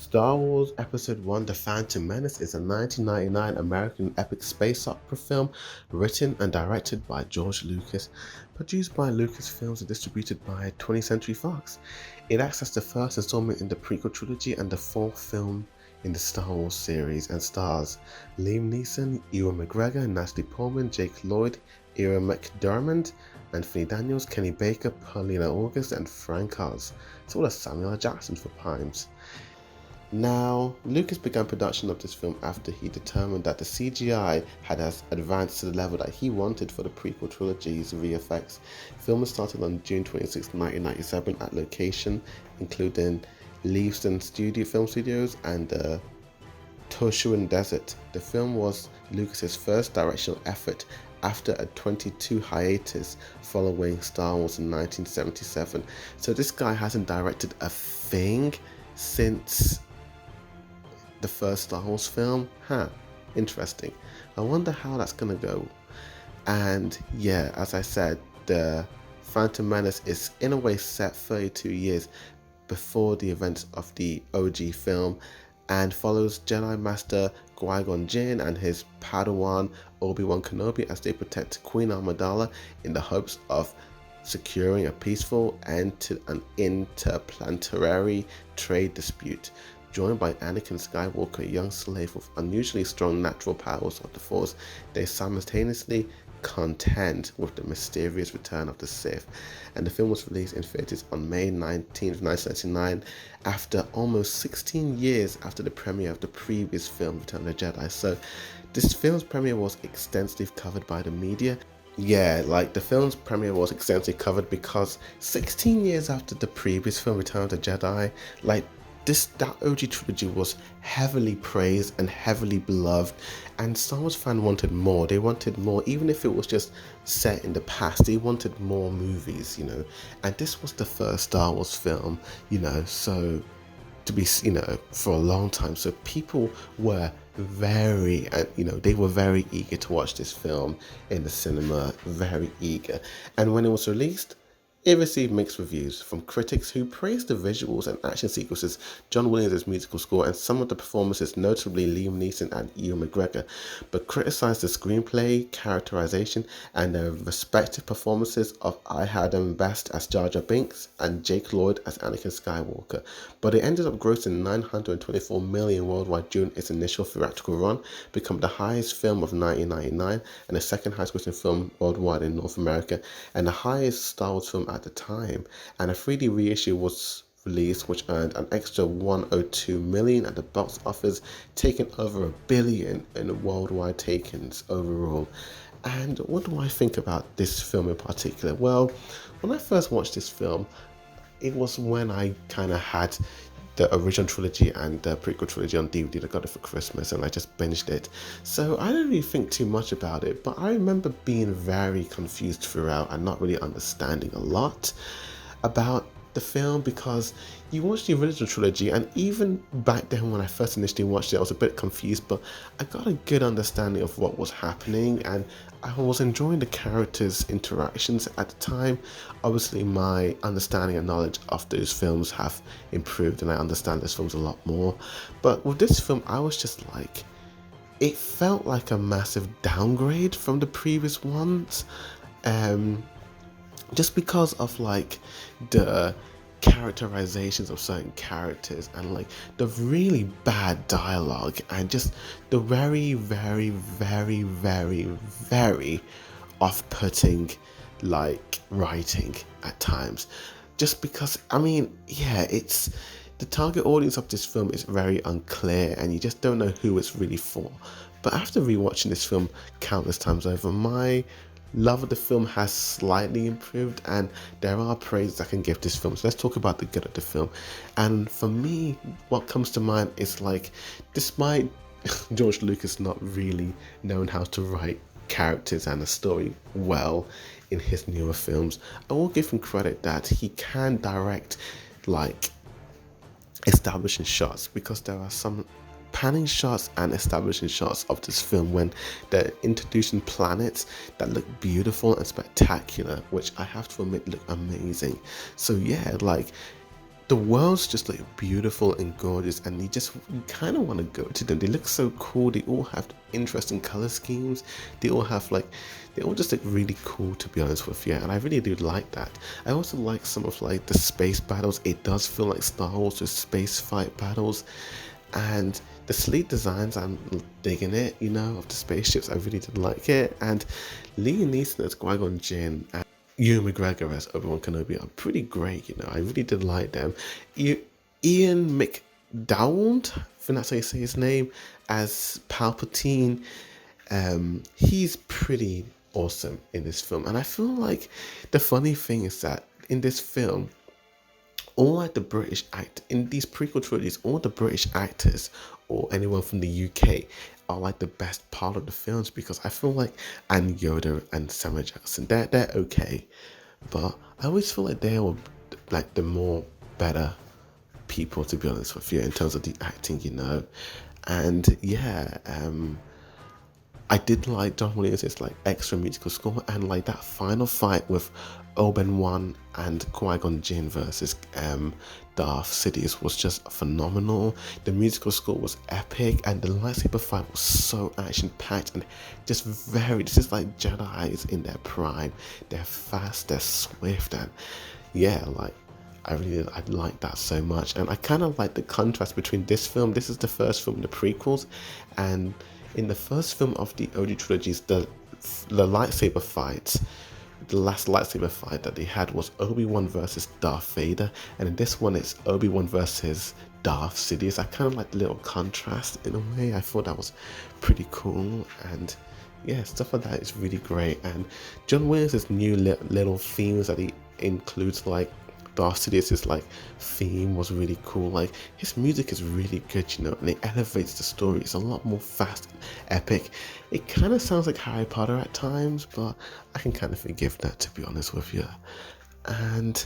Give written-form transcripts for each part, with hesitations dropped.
Star Wars Episode 1 The Phantom Menace is a 1999 American epic space opera film written and directed by George Lucas, produced by Lucasfilms and distributed by 20th Century Fox. It acts as the first installment in the prequel trilogy and the fourth film in the Star Wars series and stars Liam Neeson, Ewan McGregor, Natalie Portman, Jake Lloyd, Ira McDermott, Anthony Daniels, Kenny Baker, Paulina August, and Frank Oz, as well as Samuel L. Jackson for Primes. Now, Lucas began production of this film after he determined that the CGI had advanced to the level that he wanted for the prequel trilogy's VFX. Filming started on June 26, 1997 at location, including Leavesden Film Studios and the Toshuan Desert. The film was Lucas's first directional effort after a 22 hiatus following Star Wars in 1977. So this guy hasn't directed a thing since the first Star Wars film. Interesting. I wonder how that's gonna go. And yeah, as I said, the Phantom Menace is in a way set 32 years before the events of the OG film and follows Jedi Master Qui-Gon Jinn and his Padawan Obi-Wan Kenobi as they protect Queen Amidala in the hopes of securing a peaceful end to an interplanetary trade dispute. Joined by Anakin Skywalker, a young slave with unusually strong natural powers of the Force, they simultaneously contend with the mysterious return of the Sith. And the film was released in theaters on May 19th, 1999, after almost 16 years after the premiere of the previous film, Return of the Jedi. So this film's premiere was extensively covered by the media. Yeah, like the film's premiere was extensively covered because 16 years after the previous film, Return of the Jedi, that OG trilogy was heavily praised and heavily beloved, and Star Wars fans wanted more. They wanted more, even if it was just set in the past. They wanted more movies, and this was the first Star Wars film, so to be, for a long time. So people were they were very eager to watch this film in the cinema, very eager. And when it was released, it received mixed reviews from critics who praised the visuals and action sequences, John Williams' musical score, and some of the performances, notably Liam Neeson and Ewan McGregor, but criticized the screenplay, characterization, and the respective performances of I. Adam Best as Jar Jar Binks and Jake Lloyd as Anakin Skywalker. But it ended up grossing $924 million worldwide during its initial theatrical run, becoming the highest film of 1999 and the second highest grossing film worldwide in North America, and the highest Star Wars film at the time. And a 3D reissue was released, which earned an extra $102 million at the box office, taking over $1 billion in worldwide takings overall. And what do I think about this film in particular? Well, when I first watched this film, it was when I kind of had the original trilogy and the prequel trilogy on DVD. I got it for Christmas and I just binged it. So I didn't really think too much about it, but I remember being very confused throughout and not really understanding a lot about the film, because you watch the original trilogy, and even back then when I first initially watched it, I was a bit confused, but I got a good understanding of what was happening and I was enjoying the characters' interactions at the time. Obviously my understanding and knowledge of those films have improved and I understand those films a lot more, but with this film I was just like, it felt like a massive downgrade from the previous ones. Just because of the characterizations of certain characters and the really bad dialogue and just the very, very, very, very, very off-putting writing at times. Just because, it's the target audience of this film is very unclear and you just don't know who it's really for. But after rewatching this film countless times over, my love of the film has slightly improved and there are praises I can give this film. So let's talk about the good of the film. And for me, what comes to mind is despite George Lucas not really knowing how to write characters and a story well in his newer films, I will give him credit that he can direct establishing shots, because there are some panning shots and establishing shots of this film when they're introducing planets that look beautiful and spectacular, which I have to admit look amazing. So yeah, the worlds just look beautiful and gorgeous, and you kind of want to go to them. They look so cool. They all have interesting color schemes. They all have like, they all just look really cool, to be honest with you, and I really do like that. I also like some of like the space battles. It does feel like Star Wars with space fight battles, and the sleek designs, I'm digging it, of the spaceships. I really did like it, and Liam Neeson as Qui-Gon Jinn and Ewan McGregor as Obi-Wan Kenobi are pretty great. I really did like them. Ian McDowell, I think that's how you say his name, as Palpatine. He's pretty awesome in this film, and I feel like the funny thing is that in this film, all like the British act in these prequel trilogies, all the British actors or anyone from the UK are like the best part of the films, because I feel like and Yoda and Samuel Jackson, they're okay, but I always feel like they were like the more better people, to be honest with you, in terms of the acting, and yeah, I did like John Williams' like extra musical score, and like that final fight with Obi-Wan and Qui-Gon Jinn versus Darth Sidious was just phenomenal. The musical score was epic, and the lightsaber fight was so action-packed and just this is like Jedi's in their prime. They're fast, they're swift, and yeah, like I like that so much. And I kind of like the contrast between this film. This is the first film in the prequels, and in the first film of the OG trilogies, the lightsaber fights, the last lightsaber fight that they had was Obi-Wan versus Darth Vader, and in this one it's Obi-Wan versus Darth Sidious. I kind of like the little contrast in a way. I thought that was pretty cool, and yeah, stuff like that is really great. And John Williams' new little themes that he includes, like Darth Sidious's like theme was really cool. Like his music is really good, and it elevates the story. It's a lot more fast and epic. It kind of sounds like Harry Potter at times, but I can kind of forgive that, to be honest with you. And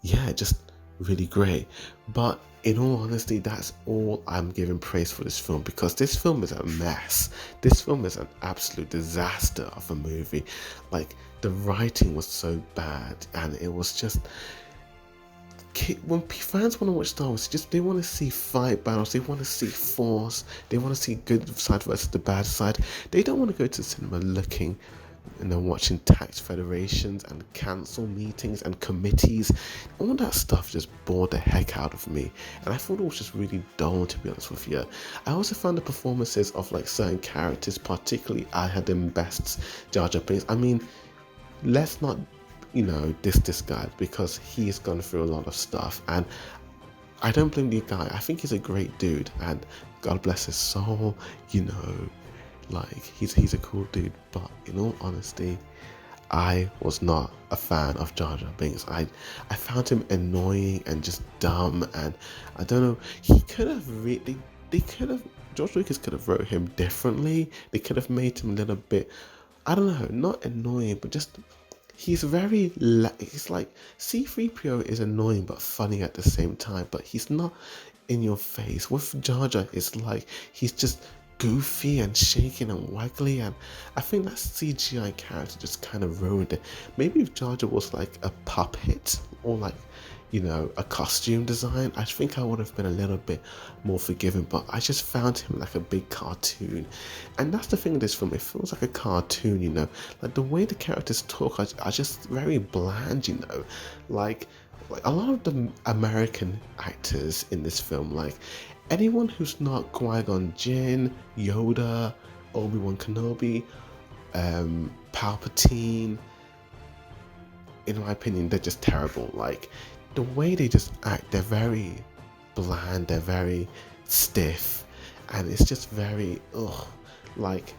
yeah, just really great. But in all honesty, that's all I'm giving praise for this film, because this film is a mess. This film is an absolute disaster of a movie. Like the writing was so bad, and it was just, when fans want to watch Star Wars, they want to see fight battles, they want to see force, they want to see good side versus the bad side. They don't want to go to the cinema looking and then watching tax federations and council meetings and committees. All that stuff just bored the heck out of me, and I thought it was just really dull, to be honest with you. I also found the performances of like certain characters, particularly I had them best Jar Jar Binks. I mean, let's not this guy, because he's gone through a lot of stuff, and I don't blame the guy. I think he's a great dude, and God bless his soul, like he's a cool dude. But in all honesty, I was not a fan of Jar Jar Binks. I found him annoying and just dumb, and I don't know, he could have really, George Lucas could have wrote him differently. They could have made him a little bit, I don't know, not annoying, but just, he's very, he's like, C-3PO is annoying but funny at the same time, but he's not in your face. With Jar Jar, it's like, he's just goofy and shaking and waggly, and I think that CGI character just kind of ruined it. Maybe if Jar Jar was like a puppet, or like, a costume design, I think I would have been a little bit more forgiving, but I just found him like a big cartoon. And that's the thing with this film, it feels like a cartoon, like the way the characters talk are just very bland, like a lot of the American actors in this film, like anyone who's not Qui-Gon Jinn, Yoda, Obi-Wan Kenobi, Palpatine, in my opinion, they're just terrible. Like the way they just act, they're very bland, they're very stiff, and it's just very like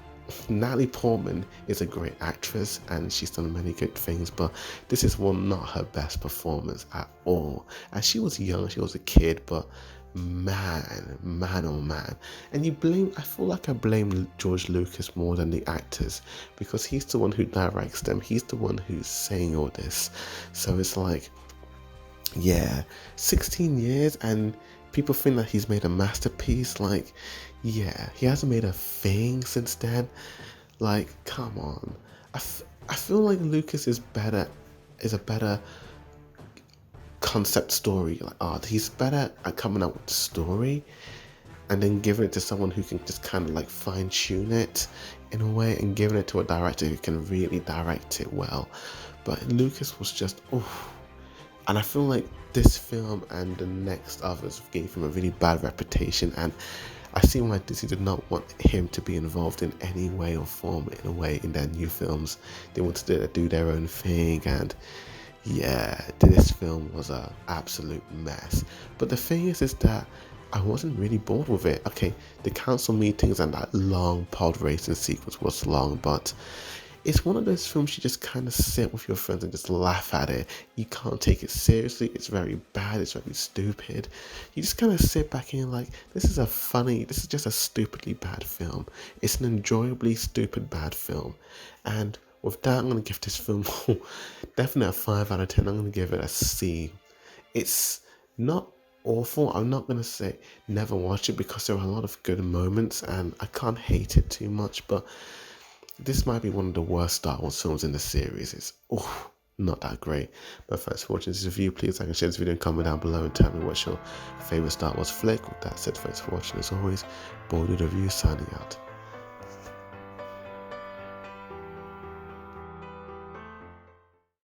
Natalie Portman is a great actress and she's done many good things, but this is not her best performance at all. And she was young, she was a kid, but man, oh man. And I feel like I blame George Lucas more than the actors, because he's the one who directs them, he's the one who's saying all this. So it's like, yeah, 16 years and people think that he's made a masterpiece. Like, yeah, he hasn't made a thing since then. Like, come on. I feel like Lucas is a better concept story, like art. He's better at coming up with the story and then giving it to someone who can just kind of like fine tune it in a way, and giving it to a director who can really direct it well. But Lucas was just, oh, and I feel like this film and the next others gave him a really bad reputation, and I see why Disney did not want him to be involved in any way or form in a way in their new films. They wanted to do their own thing, and yeah, this film was an absolute mess. But the thing is that I wasn't really bored with it. Okay, the council meetings and that long pod racing sequence was long, but it's one of those films you just kind of sit with your friends and just laugh at it. You can't take it seriously. It's very bad. It's very stupid. You just kind of sit back and you're like, this is just a stupidly bad film. It's an enjoyably stupid bad film. And with that, I'm going to give this film definitely a 5 out of 10. I'm going to give it a C. It's not awful. I'm not going to say never watch it, because there are a lot of good moments and I can't hate it too much, but this might be one of the worst Star Wars films in the series. It's not that great. But thanks for watching this review. Please like and share this video and comment down below and tell me what's your favourite Star Wars flick. With that said, thanks for watching. As always, Boy Review signing out.